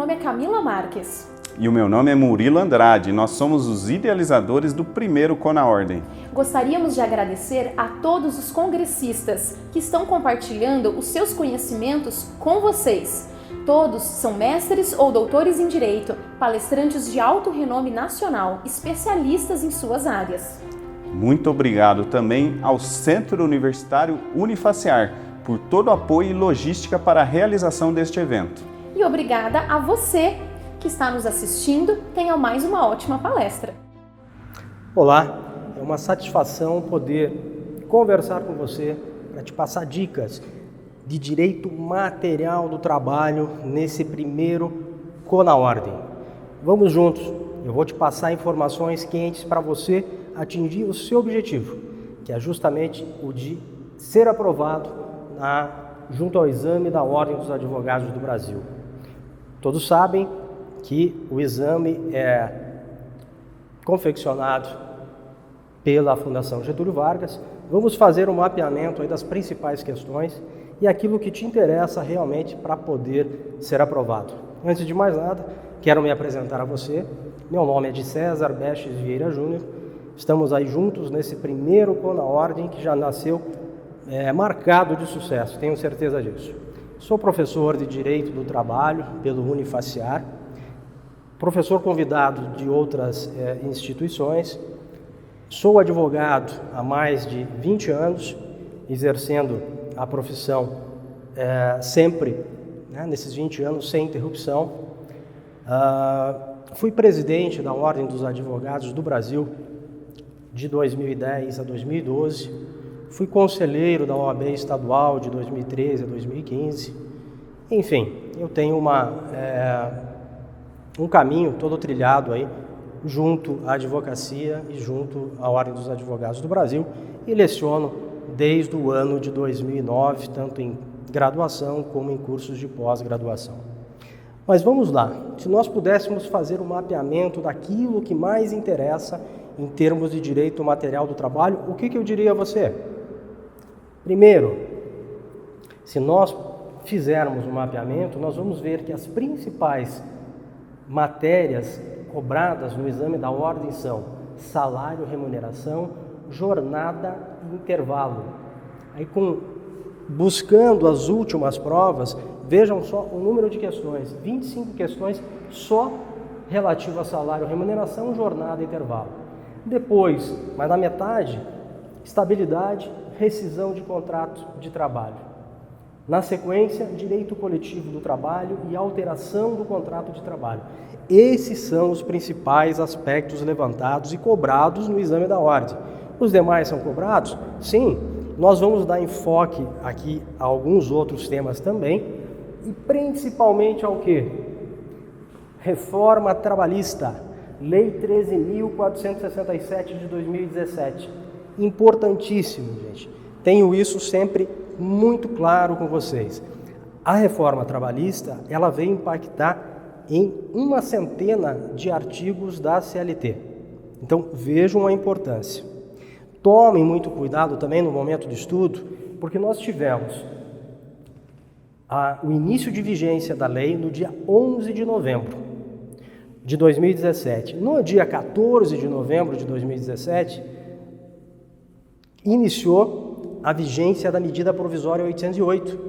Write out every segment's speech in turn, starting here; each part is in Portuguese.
nome é Camila Marques. E o meu nome é Murilo Andrade, nós somos os idealizadores do primeiro CONAordem. Gostaríamos de agradecer a todos os congressistas que estão compartilhando os seus conhecimentos com vocês. Todos são mestres ou doutores em Direito, palestrantes de alto renome nacional, especialistas em suas áreas. Muito obrigado também ao Centro Universitário Unifaciar por todo o apoio e logística para a realização deste evento. E obrigada a você que está nos assistindo. Tenha mais uma ótima palestra. Olá, é uma satisfação poder conversar com você para te passar dicas de direito material do trabalho nesse primeiro CONAordem. Vamos juntos, eu vou te passar informações quentes para você atingir o seu objetivo, que é justamente o de ser aprovado junto ao exame da Ordem dos Advogados do Brasil. Todos sabem que o exame é confeccionado pela Fundação Getúlio Vargas. Vamos fazer um mapeamento aí das principais questões e aquilo que te interessa realmente para poder ser aprovado. Antes de mais nada, quero me apresentar a você. Meu nome é de César Bestes Vieira Júnior. Estamos aí juntos nesse primeiro CONAordem que já nasceu marcado de sucesso, tenho certeza disso. Sou professor de Direito do Trabalho pelo Unifaciar, professor convidado de outras instituições, sou advogado há mais de 20 anos, exercendo a profissão sempre, nesses 20 anos, sem interrupção. Fui presidente da Ordem dos Advogados do Brasil de 2010 a 2012, fui conselheiro da OAB estadual de 2013 a 2015. Enfim, eu tenho um caminho todo trilhado aí junto à advocacia e junto à Ordem dos Advogados do Brasil e leciono desde o ano de 2009, tanto em graduação como em cursos de pós-graduação. Mas vamos lá, se nós pudéssemos fazer um mapeamento daquilo que mais interessa em termos de direito material do trabalho, o que eu diria a você? Primeiro, se nós fizermos um mapeamento, nós vamos ver que as principais matérias cobradas no exame da ordem são salário, remuneração, jornada e intervalo. Aí, buscando as últimas provas, vejam só o número de questões, 25 questões só relativo a salário, remuneração, jornada e intervalo. Depois, mais da metade, estabilidade, rescisão de contrato de trabalho. Na sequência, direito coletivo do trabalho e alteração do contrato de trabalho. Esses são os principais aspectos levantados e cobrados no exame da ordem. Os demais são cobrados? Sim. Nós vamos dar enfoque aqui a alguns outros temas também, e principalmente ao quê? Reforma trabalhista, Lei 13.467 de 2017. Importantíssimo, gente. Tenho isso sempre muito claro com vocês. A reforma trabalhista, ela vem impactar em 100 de artigos da CLT. Então, vejam a importância. Tomem muito cuidado também no momento do estudo, porque nós tivemos o início de vigência da lei no dia 11 de novembro de 2017. No dia 14 de novembro de 2017, iniciou a vigência da medida provisória 808.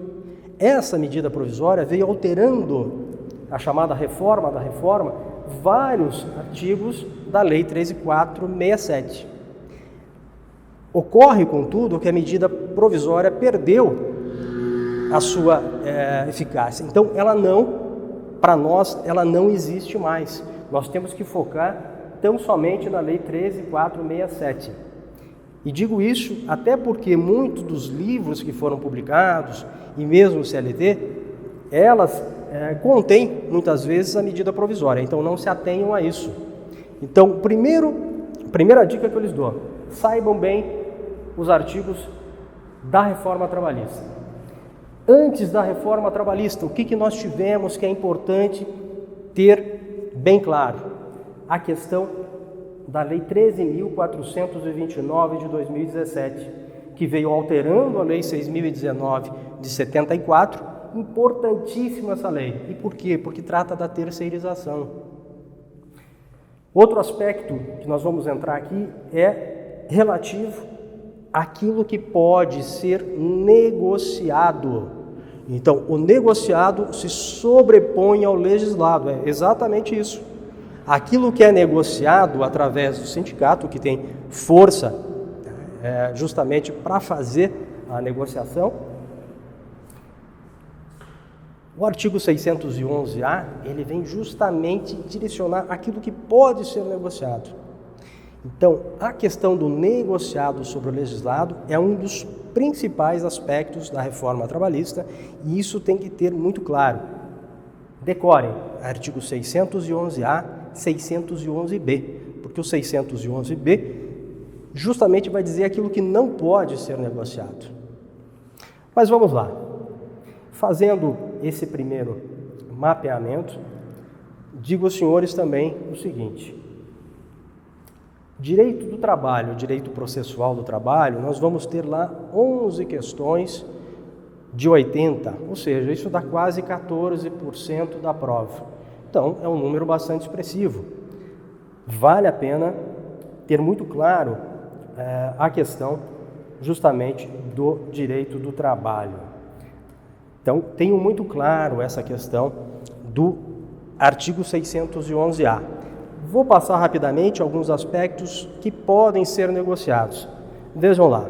Essa medida provisória veio alterando a chamada reforma da reforma, vários artigos da Lei 13.467. Ocorre, contudo, que a medida provisória perdeu a sua eficácia. Então, para nós, ela não existe mais. Nós temos que focar tão somente na Lei 13.467. E digo isso até porque muitos dos livros que foram publicados, e mesmo o CLT, elas contêm, muitas vezes, a medida provisória. Então, não se atenham a isso. Então, primeira dica que eu lhes dou, saibam bem os artigos da reforma trabalhista. Antes da reforma trabalhista, o que nós tivemos que é importante ter bem claro? A questão da Lei 13.429 de 2017, que veio alterando a Lei 6.019 de 74 Importantíssima essa lei. E por quê? Porque trata da terceirização. Outro aspecto que nós vamos entrar aqui é relativo àquilo que pode ser negociado. Então, o negociado se sobrepõe ao legislado, é exatamente isso. Aquilo que é negociado através do sindicato, que tem força justamente para fazer a negociação, o artigo 611-A, ele vem justamente direcionar aquilo que pode ser negociado. Então, a questão do negociado sobre o legislado é um dos principais aspectos da reforma trabalhista e isso tem que ter muito claro. Decorem artigo 611-A, 611-B, porque o 611-B justamente vai dizer aquilo que não pode ser negociado. Mas vamos lá. Fazendo esse primeiro mapeamento, digo aos senhores também o seguinte: direito do trabalho, direito processual do trabalho, nós vamos ter lá 11 questões de 80, ou seja, isso dá quase 14% da prova. Então, é um número bastante expressivo. Vale a pena ter muito claro a questão justamente do direito do trabalho. Então, tenho muito claro essa questão do artigo 611-A. Vou passar rapidamente alguns aspectos que podem ser negociados. Vejam lá.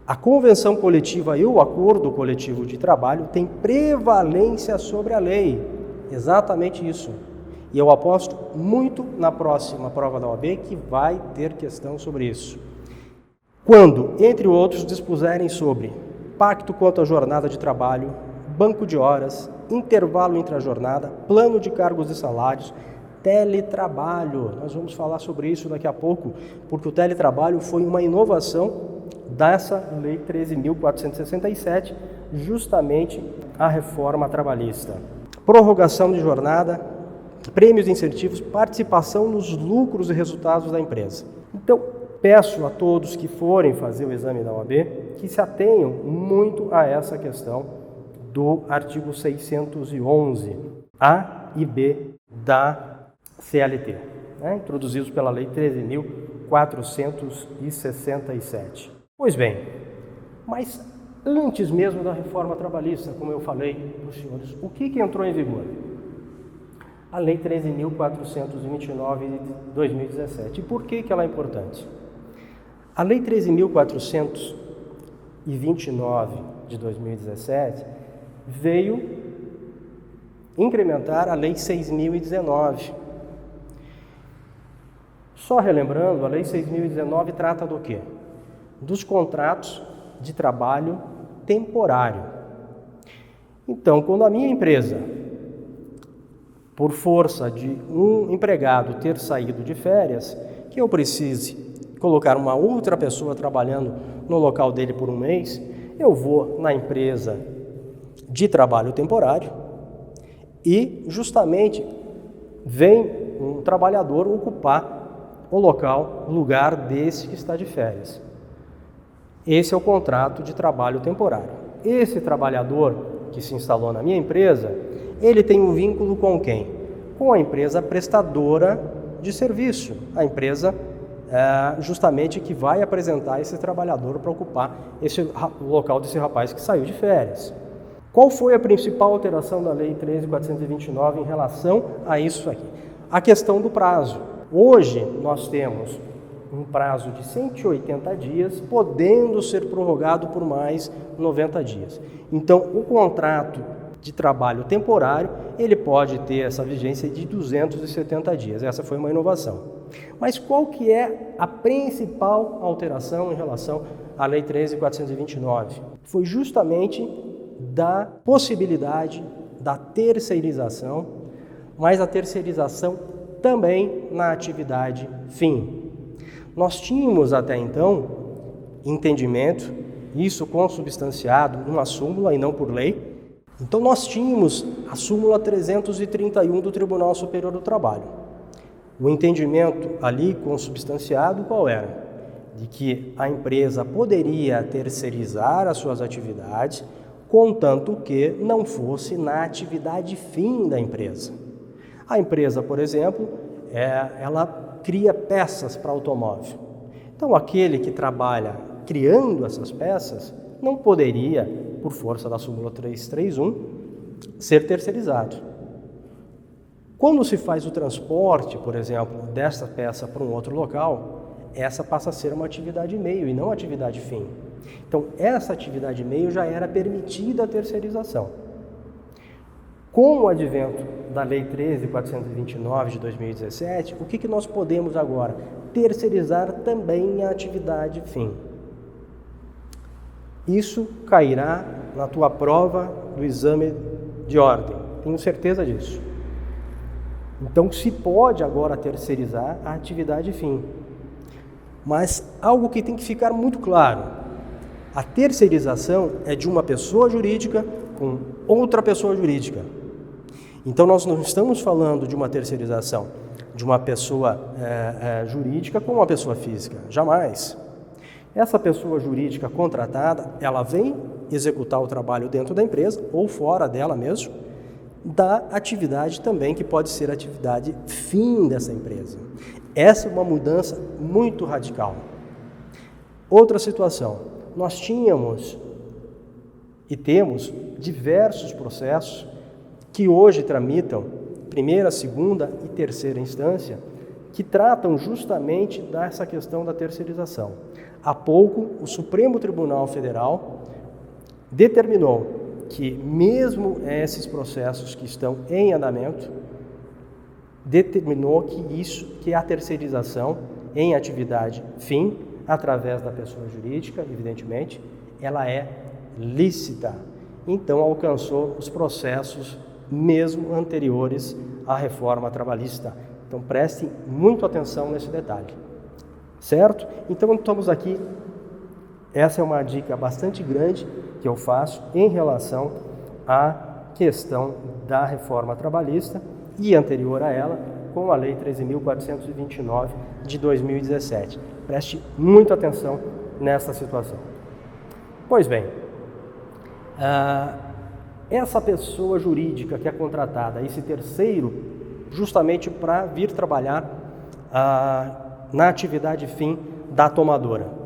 A convenção coletiva e o acordo coletivo de trabalho têm prevalência sobre a lei. Exatamente isso. E eu aposto muito na próxima prova da OAB que vai ter questão sobre isso. Quando, entre outros, dispuserem sobre pacto quanto à jornada de trabalho, banco de horas, intervalo entre a jornada, plano de cargos e salários, teletrabalho. Nós vamos falar sobre isso daqui a pouco, porque o teletrabalho foi uma inovação dessa Lei 13.467, justamente a reforma trabalhista. Prorrogação de jornada, prêmios e incentivos, participação nos lucros e resultados da empresa. Então, peço a todos que forem fazer o exame da OAB que se atenham muito a essa questão do artigo 611, A e B da CLT, introduzidos pela Lei 13.467. Pois bem, mas antes mesmo da reforma trabalhista, como eu falei para os senhores, o que entrou em vigor? A Lei 13.429 de 2017. E por que ela é importante? A Lei 13.429 de 2017 veio incrementar a Lei 6.019. Só relembrando, a Lei 6.019 trata do quê? Dos contratos de trabalho temporário. Então, quando a minha empresa, por força de um empregado ter saído de férias, que eu precise colocar uma outra pessoa trabalhando no local dele por um mês, eu vou na empresa de trabalho temporário e justamente vem um trabalhador ocupar o lugar desse que está de férias. Esse é o contrato de trabalho temporário. Esse trabalhador que se instalou na minha empresa, ele tem um vínculo com quem? Com a empresa prestadora de serviço, a empresa justamente que vai apresentar esse trabalhador para ocupar o local desse rapaz que saiu de férias. Qual foi a principal alteração da Lei 13.429 em relação a isso aqui? A questão do prazo. Hoje nós temos um prazo de 180 dias, podendo ser prorrogado por mais 90 dias. Então, o contrato de trabalho temporário, ele pode ter essa vigência de 270 dias. Essa foi uma inovação. Mas qual que é a principal alteração em relação à Lei 13.429? Foi justamente da possibilidade da terceirização, mas a terceirização também na atividade fim. Nós tínhamos até então entendimento, isso consubstanciado numa súmula e não por lei. Então nós tínhamos a súmula 331 do Tribunal Superior do Trabalho. O entendimento ali consubstanciado qual era? De que a empresa poderia terceirizar as suas atividades contanto que não fosse na atividade fim da empresa. A empresa, por exemplo, ela cria peças para automóvel. Então, aquele que trabalha criando essas peças não poderia, por força da súmula 331, ser terceirizado. Quando se faz o transporte, por exemplo, dessa peça para um outro local, essa passa a ser uma atividade meio e não atividade fim. Então, essa atividade meio já era permitida a terceirização. Com o advento da Lei 13.429 de 2017, o que nós podemos agora? Terceirizar também a atividade fim. Isso cairá na tua prova do exame de ordem, tenho certeza disso. Então, se pode agora terceirizar a atividade fim. Mas algo que tem que ficar muito claro, a terceirização é de uma pessoa jurídica com outra pessoa jurídica. Então, nós não estamos falando de uma terceirização de uma pessoa jurídica com uma pessoa física, jamais. Essa pessoa jurídica contratada, ela vem executar o trabalho dentro da empresa ou fora dela mesmo, da atividade também, que pode ser atividade fim dessa empresa. Essa é uma mudança muito radical. Outra situação, nós tínhamos e temos diversos processos que hoje tramitam primeira, segunda e terceira instância, que tratam justamente dessa questão da terceirização. Há pouco, o Supremo Tribunal Federal determinou que mesmo esses processos que estão em andamento, determinou que a terceirização em atividade fim, através da pessoa jurídica, evidentemente, ela é lícita. Então, alcançou os processos mesmo anteriores à reforma trabalhista. Então, prestem muito atenção nesse detalhe. Certo? Então, estamos aqui. Essa é uma dica bastante grande que eu faço em relação à questão da reforma trabalhista e anterior a ela, com a Lei 13.429 de 2017. Preste muita atenção nessa situação. Pois bem, essa pessoa jurídica que é contratada, esse terceiro, justamente para vir trabalhar na atividade fim da tomadora.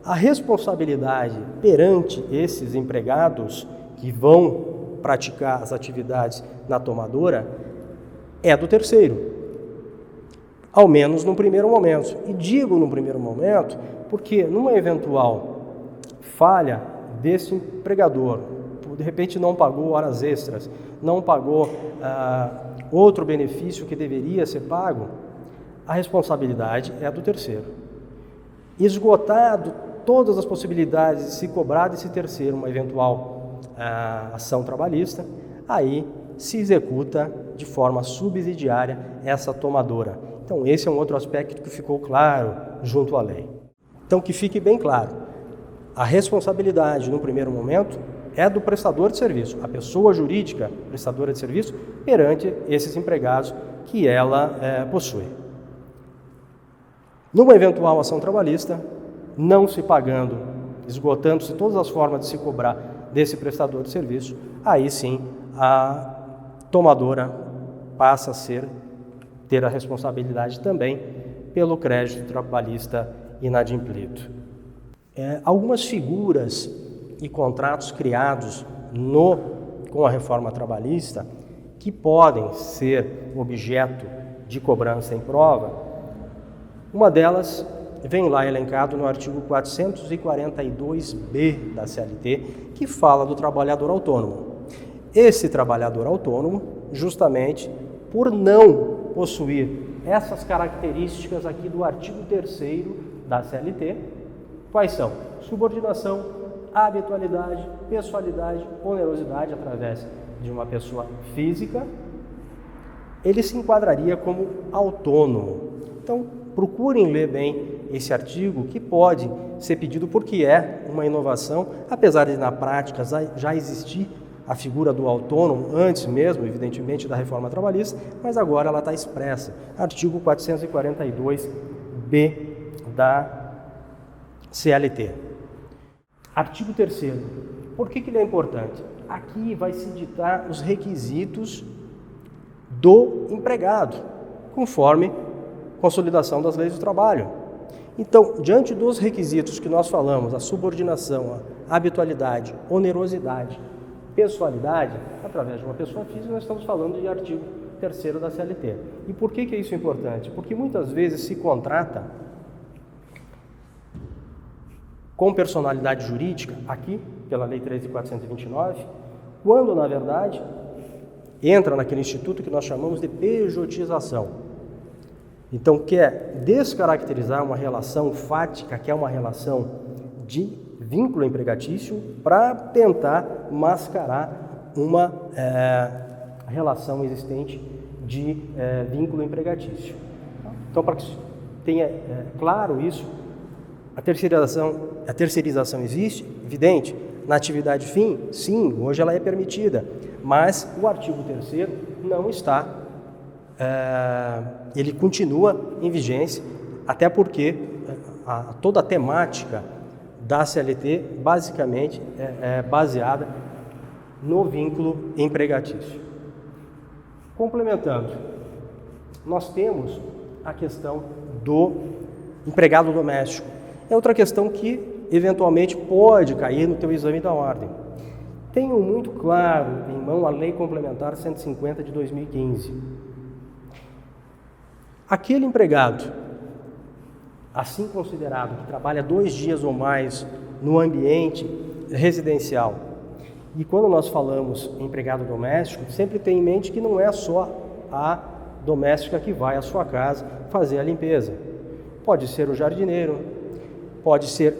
A responsabilidade perante esses empregados que vão praticar as atividades na tomadora é do terceiro, ao menos no primeiro momento. E digo no primeiro momento porque numa eventual falha desse empregador, de repente não pagou horas extras, não pagou outro benefício que deveria ser pago, a responsabilidade é do terceiro. Esgotado todas as possibilidades de se cobrar desse terceiro uma eventual ação trabalhista, aí se executa de forma subsidiária essa tomadora. Então, esse é um outro aspecto que ficou claro junto à lei. Então, que fique bem claro, a responsabilidade no primeiro momento é do prestador de serviço, a pessoa jurídica prestadora de serviço, perante esses empregados que ela possui. Numa eventual ação trabalhista, não se pagando, esgotando-se todas as formas de se cobrar desse prestador de serviço, aí sim a tomadora passa a ter a responsabilidade também pelo crédito trabalhista inadimplido. Algumas figuras e contratos criados com a reforma trabalhista que podem ser objeto de cobrança em prova, uma delas vem lá elencado no artigo 442b da CLT, que fala do trabalhador autônomo. Esse trabalhador autônomo, justamente por não possuir essas características aqui do artigo 3º da CLT, quais são? Subordinação, habitualidade, pessoalidade, onerosidade através de uma pessoa física, ele se enquadraria como autônomo. Então, procurem ler bem esse artigo, que pode ser pedido porque é uma inovação, apesar de na prática já existir a figura do autônomo, antes mesmo, evidentemente, da reforma trabalhista, mas agora ela está expressa. Artigo 442b da CLT. Artigo 3º. Por que ele é importante? aqui vai se ditar os requisitos do empregado, conforme consolidação das leis do trabalho. Então, diante dos requisitos que nós falamos, a subordinação, a habitualidade, onerosidade, pessoalidade, através de uma pessoa física, nós estamos falando de artigo 3º da CLT. E por que isso é importante? Porque muitas vezes se contrata com personalidade jurídica, aqui, pela Lei 13.429, quando, na verdade, entra naquele instituto que nós chamamos de pejotização. Então, quer descaracterizar uma relação fática, que é uma relação de vínculo empregatício, para tentar mascarar uma relação existente de vínculo empregatício. Então, para que tenha claro isso, a terceirização existe, evidente, na atividade fim, sim, hoje ela é permitida, mas o artigo 3º não está, ele continua em vigência, até porque toda a temática da CLT basicamente é baseada no vínculo empregatício. Complementando, nós temos a questão do empregado doméstico. É outra questão que eventualmente pode cair no teu exame da ordem. Tenho muito claro em mão a Lei Complementar 150 de 2015. Aquele empregado, assim considerado, que trabalha 2 dias ou mais no ambiente residencial, e quando nós falamos em empregado doméstico, sempre tem em mente que não é só a doméstica que vai à sua casa fazer a limpeza. Pode ser o jardineiro, pode ser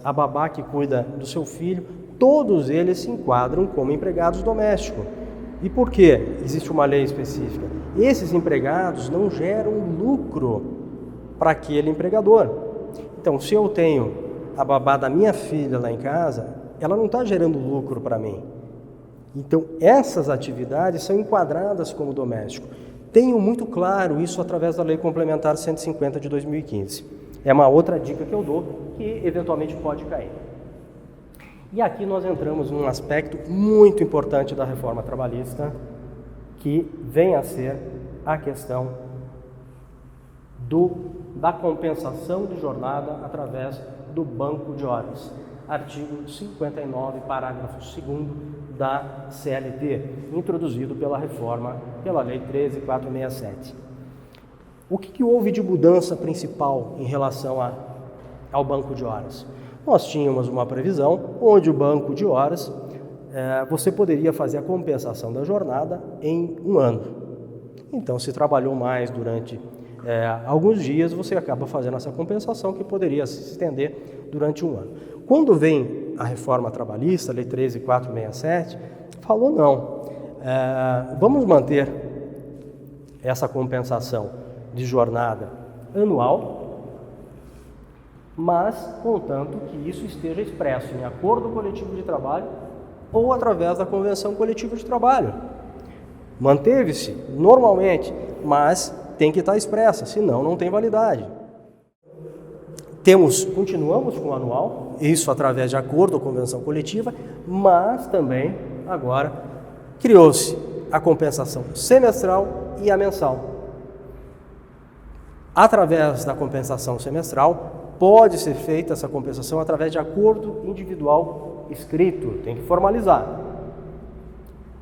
a babá que cuida do seu filho, todos eles se enquadram como empregados domésticos. E por quê? Existe uma lei específica. Esses empregados não geram lucro para aquele empregador. Então, se eu tenho a babá da minha filha lá em casa, ela não está gerando lucro para mim. Então, essas atividades são enquadradas como doméstico. Tenho muito claro isso através da Lei Complementar 150 de 2015. É uma outra dica que eu dou, que eventualmente pode cair. E aqui nós entramos num aspecto muito importante da reforma trabalhista, que vem a ser a questão da compensação de jornada através do banco de horas. Artigo 59, parágrafo 2º da CLT, introduzido pela reforma, pela Lei 13.467. O que houve de mudança principal em relação ao banco de horas? Nós tínhamos uma previsão onde o banco de horas, você poderia fazer a compensação da jornada em 1 ano. Então, se trabalhou mais durante alguns dias, você acaba fazendo essa compensação que poderia se estender durante 1 ano. Quando vem a reforma trabalhista, a Lei 13.467, falou não, vamos manter essa compensação de jornada anual, mas contanto que isso esteja expresso em acordo coletivo de trabalho ou através da convenção coletiva de trabalho. Manteve-se normalmente, mas tem que estar expressa, senão não tem validade. Continuamos com o anual, isso através de acordo ou convenção coletiva, mas também agora criou-se a compensação semestral e a mensal. Através da compensação semestral, pode ser feita essa compensação através de acordo individual escrito, tem que formalizar.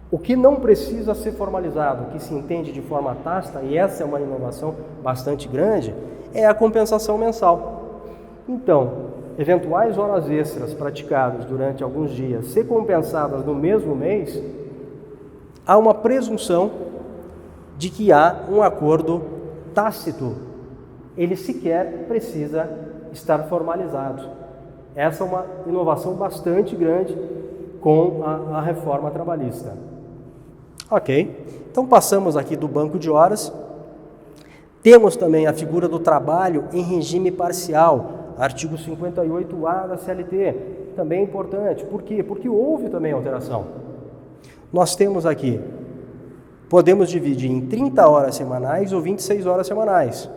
O que não precisa ser formalizado, o que se entende de forma tácita, e essa é uma inovação bastante grande, é a compensação mensal. Então, eventuais horas extras praticadas durante alguns dias, ser compensadas no mesmo mês, há uma presunção de que há um acordo tácito. Ele sequer precisa estar formalizado. Essa é uma inovação bastante grande com a reforma trabalhista. Ok, então passamos aqui do banco de horas. Temos também a figura do trabalho em regime parcial, artigo 58A da CLT, também é importante. Por quê? Porque houve também alteração. Nós temos aqui, podemos dividir em 30 horas semanais ou 26 horas semanais.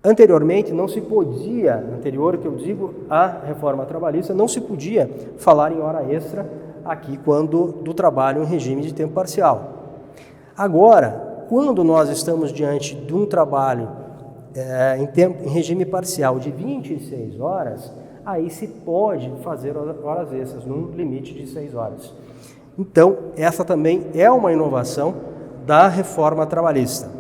Anteriormente, não se podia, anterior que eu digo, à reforma trabalhista, não se podia falar em hora extra aqui quando do trabalho em regime de tempo parcial. Agora, quando nós estamos diante de um trabalho em regime parcial de 26 horas, aí se pode fazer horas extras, num limite de 6 horas. Então, essa também é uma inovação da reforma trabalhista.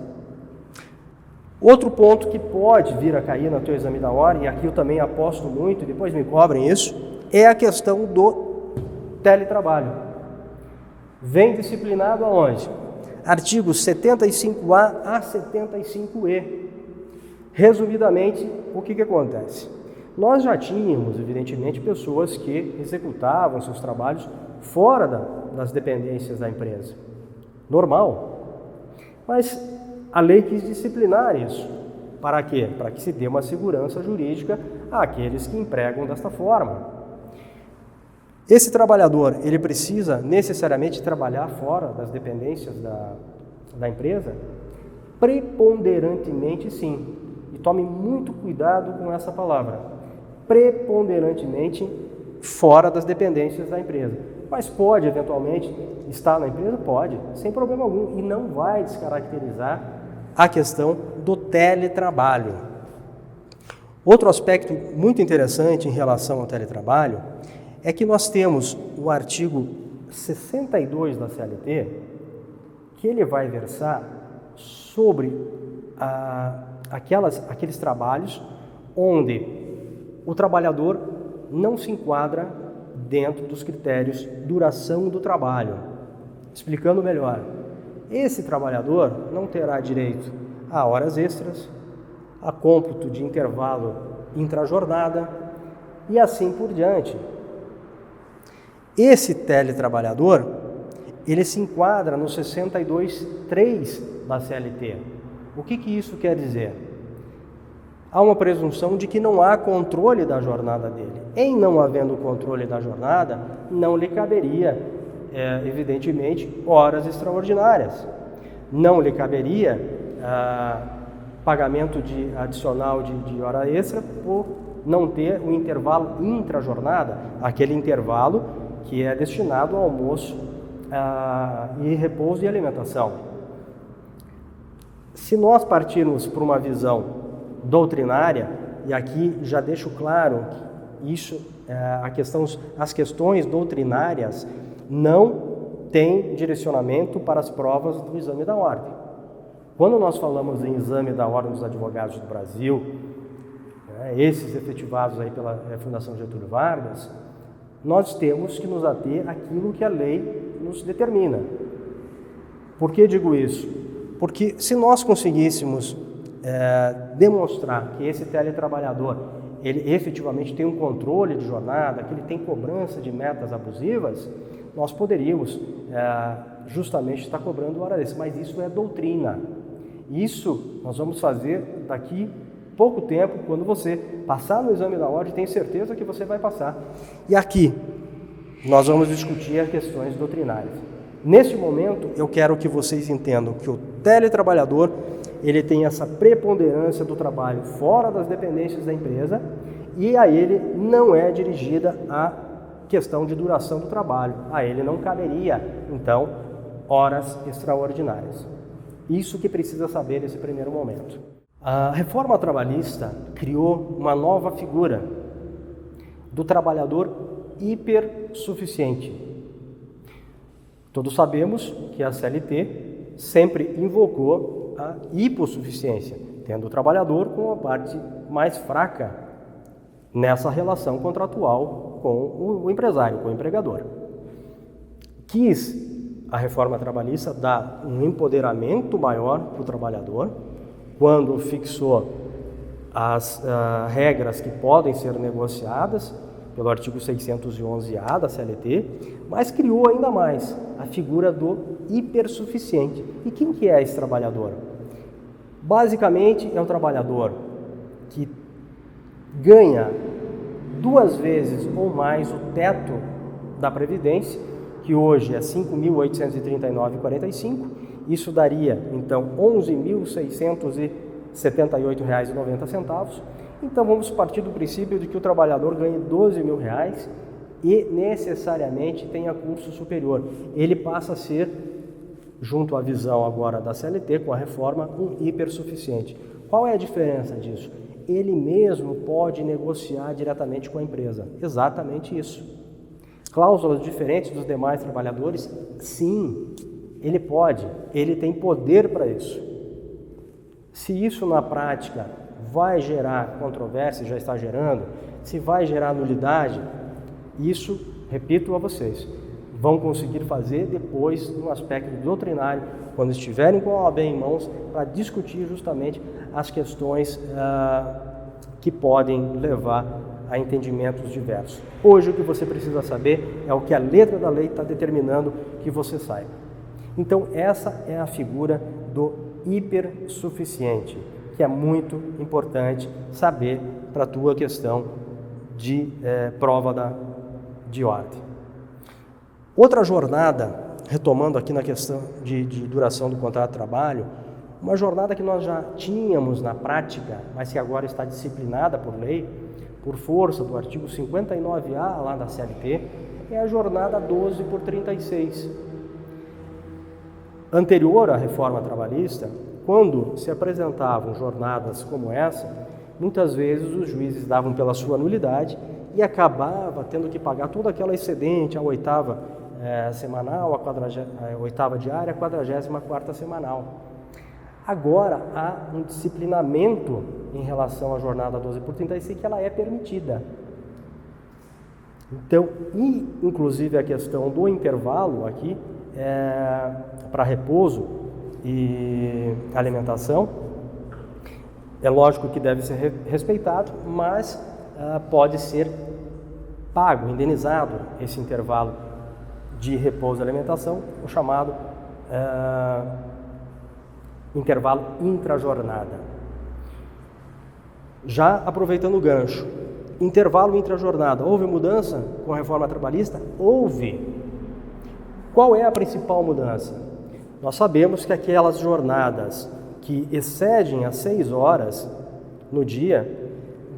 Outro ponto que pode vir a cair no teu exame da ordem, e aqui eu também aposto muito, e depois me cobrem isso, é a questão do teletrabalho. Vem disciplinado aonde? Artigos 75A a 75E. Resumidamente, o que acontece? Nós já tínhamos, evidentemente, pessoas que executavam seus trabalhos fora das dependências da empresa. Normal. Mas a lei quis disciplinar isso. Para quê? Para que se dê uma segurança jurídica àqueles que empregam desta forma. Esse trabalhador, ele precisa necessariamente trabalhar fora das dependências da empresa? Preponderantemente, sim. E tome muito cuidado com essa palavra. Preponderantemente fora das dependências da empresa. Mas pode, eventualmente, estar na empresa? Pode, sem problema algum. E não vai descaracterizar a questão do teletrabalho. Outro aspecto muito interessante em relação ao teletrabalho é que nós temos o artigo 62 da CLT, que ele vai versar sobre aqueles trabalhos onde o trabalhador não se enquadra dentro dos critérios duração do trabalho. Explicando melhor, esse trabalhador não terá direito a horas extras, a cômputo de intervalo intrajornada e assim por diante. Esse teletrabalhador, ele se enquadra no 62.3 da CLT. O que isso quer dizer? Há uma presunção de que não há controle da jornada dele. Em não havendo controle da jornada, não lhe caberia, evidentemente, horas extraordinárias. Não lhe caberia pagamento adicional de hora extra por não ter o intervalo intrajornada, aquele intervalo que é destinado ao almoço e repouso e alimentação. Se nós partirmos por uma visão doutrinária, e aqui já deixo claro que isso, as questões doutrinárias não têm direcionamento para as provas do exame da ordem. Quando nós falamos em exame da Ordem dos Advogados do Brasil, esses efetivados aí pela Fundação Getúlio Vargas, nós temos que nos ater àquilo que a lei nos determina. Por que digo isso? Porque se nós conseguíssemos demonstrar que esse teletrabalhador ele efetivamente tem um controle de jornada, que ele tem cobrança de metas abusivas, nós poderíamos justamente estar cobrando hora extra, mas isso é doutrina. Isso nós vamos fazer daqui pouco tempo, quando você passar no exame da ordem, tenho certeza que você vai passar. E aqui nós vamos discutir as questões doutrinárias. Neste momento, eu quero que vocês entendam que o teletrabalhador ele tem essa preponderância do trabalho fora das dependências da empresa e a ele não é dirigida a questão de duração do trabalho. A ele não caberia, então, horas extraordinárias. Isso que precisa saber nesse primeiro momento. A reforma trabalhista criou uma nova figura do trabalhador hipersuficiente. Todos sabemos que a CLT sempre invocou a hipossuficiência, tendo o trabalhador com a parte mais fraca nessa relação contratual com o empresário, com o empregador. Quis a reforma trabalhista dar um empoderamento maior para o trabalhador, quando fixou as regras que podem ser negociadas pelo artigo 611-A da CLT, mas criou ainda mais a figura do hipersuficiente. E quem que é esse trabalhador? Basicamente é o trabalhador que ganha 2 vezes ou mais o teto da Previdência, que hoje é R$ 5.839,45, isso daria então R$ 11.660 R$ 78,90. Então vamos partir do princípio de que o trabalhador ganhe R$ 12.000 e necessariamente tenha curso superior. Ele passa a ser, junto à visão agora da CLT, com a reforma, um hipersuficiente. Qual é a diferença disso? Ele mesmo pode negociar diretamente com a empresa. Exatamente isso. Cláusulas diferentes dos demais trabalhadores? Sim, ele pode. Ele tem poder para isso. Se isso na prática vai gerar controvérsia, já está gerando, se vai gerar nulidade, isso, repito a vocês, vão conseguir fazer depois no aspecto doutrinário, quando estiverem com a OAB em mãos, para discutir justamente as questões que podem levar a entendimentos diversos. Hoje o que você precisa saber é o que a letra da lei está determinando que você saiba. Então essa é a figura do hipersuficiente, que é muito importante saber para a tua questão de prova de ordem. Outra jornada, retomando aqui na questão de duração do contrato de trabalho, uma jornada que nós já tínhamos na prática, mas que agora está disciplinada por lei, por força do artigo 59A lá da CLT, é a jornada 12 por 36. Anterior à reforma trabalhista, quando se apresentavam jornadas como essa, muitas vezes os juízes davam pela sua nulidade e acabava tendo que pagar toda aquela excedente, a 8ª semanal, a 8ª diária, a 44ª semanal. Agora há um disciplinamento em relação à jornada 12 por 36 que ela é permitida. Então, e inclusive a questão do intervalo aqui, para repouso e alimentação, é lógico que deve ser respeitado, mas pode ser pago, indenizado esse intervalo de repouso e alimentação, o chamado intervalo intrajornada. Já aproveitando o gancho, intervalo intrajornada, houve mudança com a reforma trabalhista? Houve. Qual é a principal mudança? Nós sabemos que aquelas jornadas que excedem as 6 horas no dia,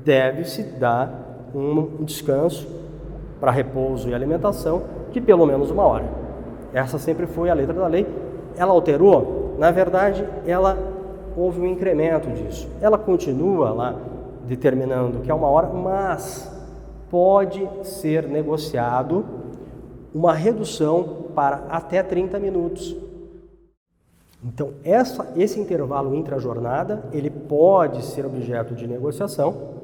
deve-se dar um descanso para repouso e alimentação de pelo menos 1 hora. Essa sempre foi a letra da lei. Ela alterou? Na verdade, houve um incremento disso. Ela continua lá determinando que é 1 hora, mas pode ser negociado uma redução para até 30 minutos. Então, esse intervalo intrajornada, ele pode ser objeto de negociação,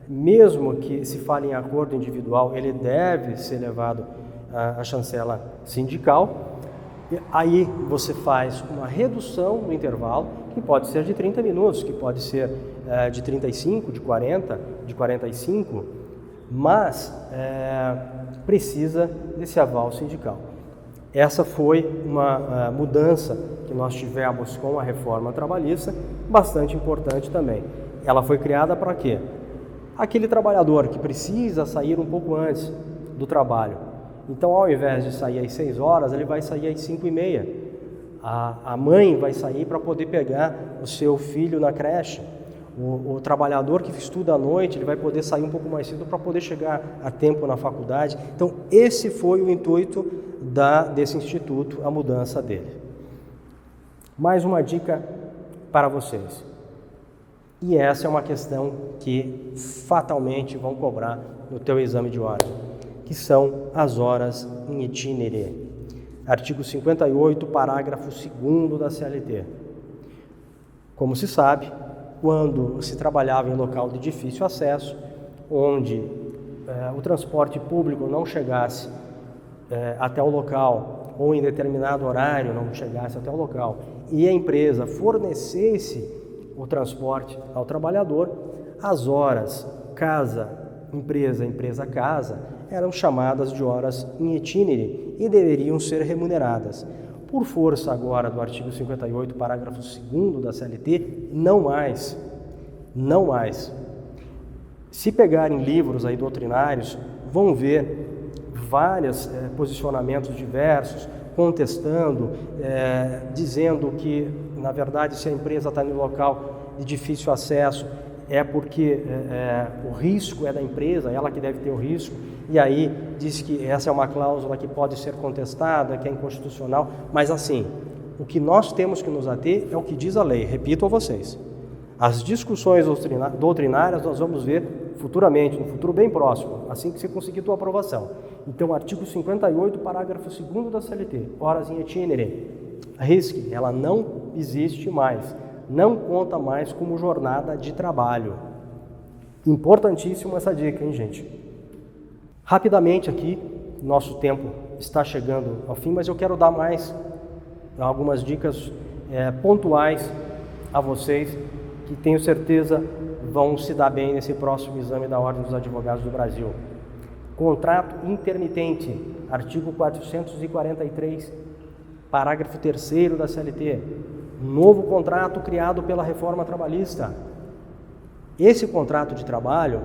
mesmo que se fale em acordo individual, ele deve ser levado à chancela sindical. Aí você faz uma redução do intervalo, que pode ser de 30 minutos, que pode ser de 35, de 40, de 45, mas precisa desse aval sindical. Essa foi uma mudança que nós tivemos com a reforma trabalhista, bastante importante também. Ela foi criada para quê? Aquele trabalhador que precisa sair um pouco antes do trabalho. Então, ao invés de sair às 6 horas, ele vai sair às 5h30. A mãe vai sair para poder pegar o seu filho na creche. O trabalhador que estuda à noite, ele vai poder sair um pouco mais cedo para poder chegar a tempo na faculdade. Então, esse foi o intuito desse instituto, a mudança dele. Mais uma dica para vocês. E essa é uma questão que fatalmente vão cobrar no teu exame de ordem, que são as horas em itinere. Artigo 58, parágrafo 2º da CLT. Como se sabe, quando se trabalhava em local de difícil acesso, onde o transporte público não chegasse até o local, ou em determinado horário não chegasse até o local, e a empresa fornecesse o transporte ao trabalhador, as horas casa-empresa, empresa-casa, eram chamadas de horas em itinere e deveriam ser remuneradas. Por força agora do artigo 58, parágrafo 2º da CLT, não mais. Não mais. Se pegarem livros aí doutrinários, vão ver vários posicionamentos diversos, contestando, dizendo que, na verdade, se a empresa está no local de difícil acesso é porque o risco é da empresa, ela que deve ter o risco, e aí diz que essa é uma cláusula que pode ser contestada, que é inconstitucional, mas assim, o que nós temos que nos ater é o que diz a lei, repito a vocês. As discussões doutrinárias nós vamos ver futuramente, no futuro bem próximo, assim que você conseguir tua aprovação. Então, artigo 58, parágrafo 2º da CLT, horas in itinere, RISC, ela não existe mais, não conta mais como jornada de trabalho. Importantíssimo essa dica, hein, gente? Rapidamente aqui, nosso tempo está chegando ao fim, mas eu quero dar mais algumas dicas pontuais a vocês, que tenho certeza vão se dar bem nesse próximo exame da Ordem dos Advogados do Brasil. Contrato intermitente, artigo 443, parágrafo 3º da CLT. Novo contrato criado pela reforma trabalhista. Esse contrato de trabalho,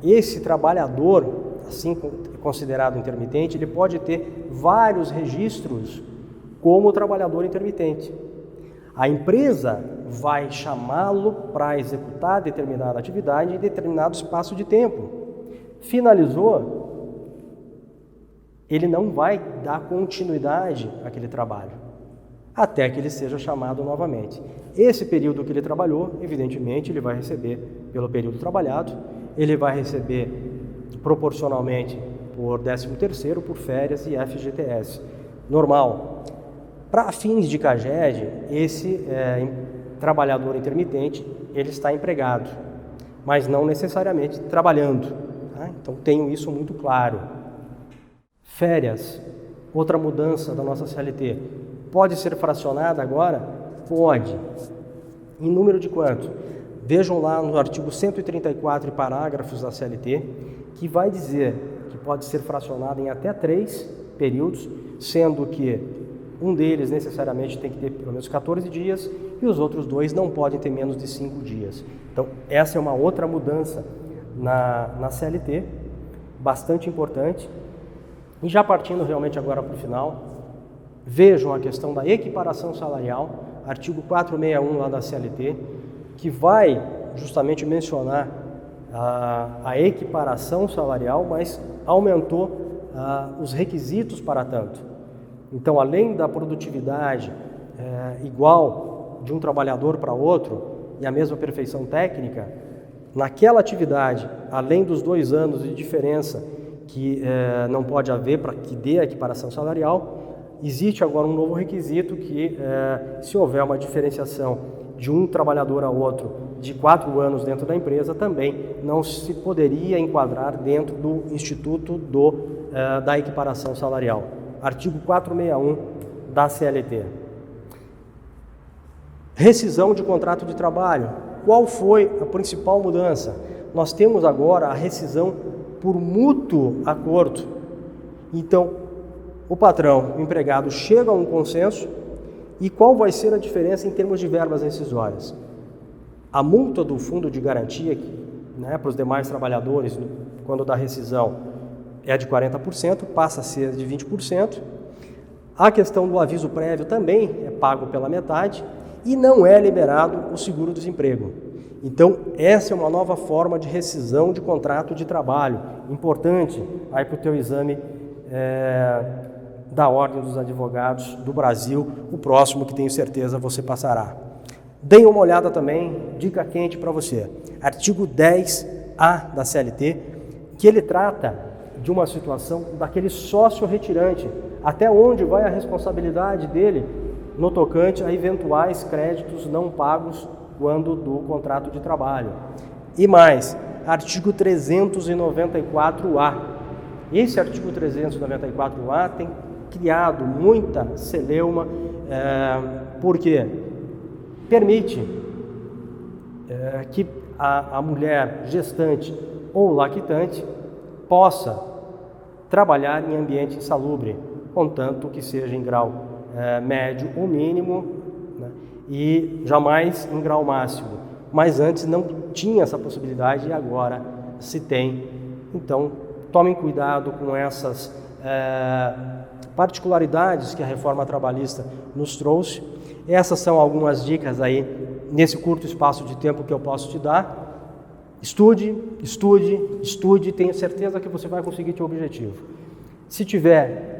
esse trabalhador, assim considerado intermitente, ele pode ter vários registros como trabalhador intermitente. A empresa vai chamá-lo para executar determinada atividade em determinado espaço de tempo. Finalizou, ele não vai dar continuidade àquele trabalho, até que ele seja chamado novamente. Esse período que ele trabalhou, evidentemente, ele vai receber pelo período trabalhado, ele vai receber proporcionalmente por 13º, por férias e FGTS. Normal. Para fins de CAGED, esse trabalhador intermitente, ele está empregado, mas não necessariamente trabalhando. Tá? Então, tenho isso muito claro. Férias, outra mudança da nossa CLT. Pode ser fracionada agora? Pode. Em número de quanto? Vejam lá no artigo 134 e parágrafos da CLT, que vai dizer que pode ser fracionada em até 3 períodos, sendo que um deles necessariamente tem que ter pelo menos 14 dias e os outros 2 não podem ter menos de 5 dias. Então, essa é uma outra mudança na CLT, bastante importante. E já partindo realmente agora para o final, vejam a questão da equiparação salarial, artigo 461 lá da CLT, que vai justamente mencionar a equiparação salarial, mas aumentou os requisitos para tanto. Então, além da produtividade igual de um trabalhador para outro e a mesma perfeição técnica, naquela atividade, além dos 2 anos de diferença que não pode haver para que dê a equiparação salarial, existe agora um novo requisito que, se houver uma diferenciação de um trabalhador a outro de 4 anos dentro da empresa, também não se poderia enquadrar dentro do Instituto da Equiparação Salarial. Artigo 461 da CLT. Rescisão de contrato de trabalho. Qual foi a principal mudança? Nós temos agora a rescisão por mútuo acordo. Então, o patrão, o empregado, chega a um consenso e qual vai ser a diferença em termos de verbas rescisórias? A multa do fundo de garantia, para os demais trabalhadores, quando da rescisão, é de 40%, passa a ser de 20%. A questão do aviso prévio também é pago pela metade e não é liberado o seguro-desemprego. Então, essa é uma nova forma de rescisão de contrato de trabalho, importante aí para o teu exame da Ordem dos Advogados do Brasil, o próximo que tenho certeza você passará. Deem uma olhada também, dica quente para você, artigo 10A da CLT, que ele trata de uma situação daquele sócio retirante, até onde vai a responsabilidade dele no tocante a eventuais créditos não pagos quando do contrato de trabalho. E mais, artigo 394A. Esse artigo 394A tem criado muita celeuma, porque permite que a mulher gestante ou lactante possa trabalhar em ambiente insalubre, contanto que seja em grau médio ou mínimo, né, e jamais em grau máximo. Mas antes não tinha essa possibilidade e agora se tem. Então, tomem cuidado com essas particularidades que a reforma trabalhista nos trouxe. Essas são algumas dicas aí nesse curto espaço de tempo que eu posso te dar, estude, estude, estude, tenho certeza que você vai conseguir teu objetivo. Se tiver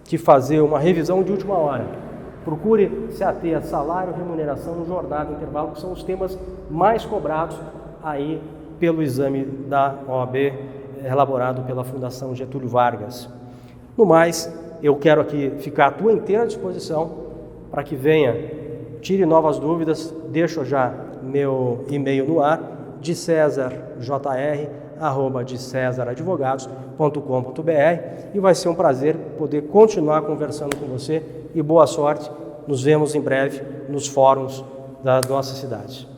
que fazer uma revisão de última hora, procure se ater a salário, remuneração, jornada, intervalo, que são os temas mais cobrados aí pelo exame da OAB elaborado pela Fundação Getúlio Vargas. No mais, eu quero aqui ficar à tua inteira disposição para que venha, tire novas dúvidas, deixo já meu e-mail no ar, decesarjr@decesaraadvogados.com.br, e vai ser um prazer poder continuar conversando com você e boa sorte. Nos vemos em breve nos fóruns da nossa cidade.